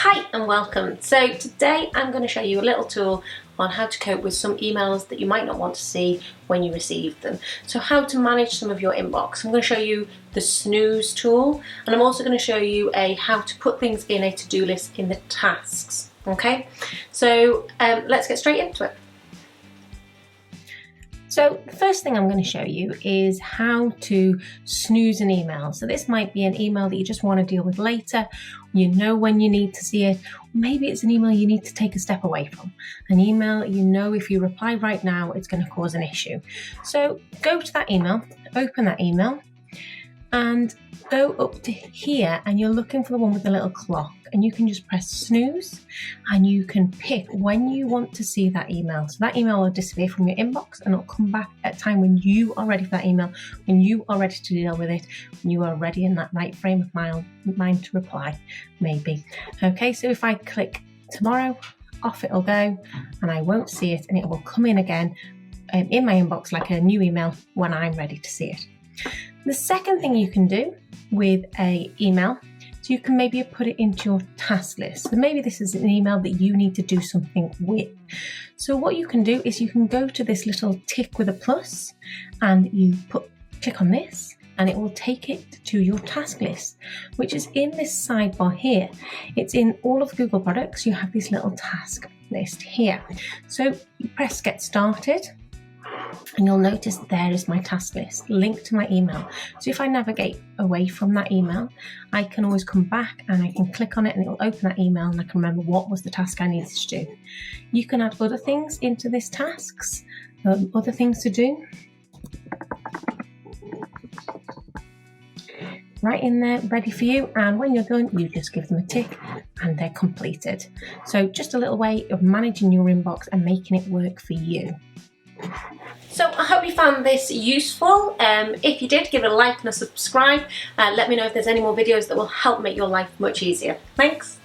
Hi and welcome. So today I'm going to show you a little tool on how to cope with some emails that you might not want to see when you receive them. So how to manage some of your inbox. I'm going to show you the Snooze tool, and I'm also going to show you how to put things in a to-do list in the tasks. Okay, so let's get straight into it. So the first thing I'm going to show you is how to snooze an email. So this might be an email that you just want to deal with later. You know when you need to see it. Maybe it's an email you need to take a step away from. An email you know if you reply right now, it's going to cause an issue. So go to that email, open that email, and go up to here, and you're looking for the one with the little clock, and you can just press snooze and you can pick when you want to see that email. So that email will disappear from your inbox and it'll come back at a time when you are ready for that email, when you are ready to deal with it, when you are ready in that right frame of mind to reply, maybe. Okay, so if I click tomorrow, off it'll go and I won't see it, and it will come in again in my inbox like a new email when I'm ready to see it. The second thing you can do with an email, so you can maybe put it into your task list. So maybe this is an email that you need to do something with. So what you can do is you can go to this little tick with a plus and you click on this, and it will take it to your task list, which is in this sidebar here. It's in all of Google products. You have this little task list here. So you press get started, and you'll notice there is my task list linked to my email. So if I navigate away from that email, I can always come back and I can click on it and it will open that email, and I can remember what was the task I needed to do. You can add other things into this tasks, other things to do. Right in there, ready for you, and when you're done, you just give them a tick and they're completed. So just a little way of managing your inbox and making it work for you. So I hope you found this useful. If you did, give it a like and a subscribe. Let me know if there's any more videos that will help make your life much easier. Thanks.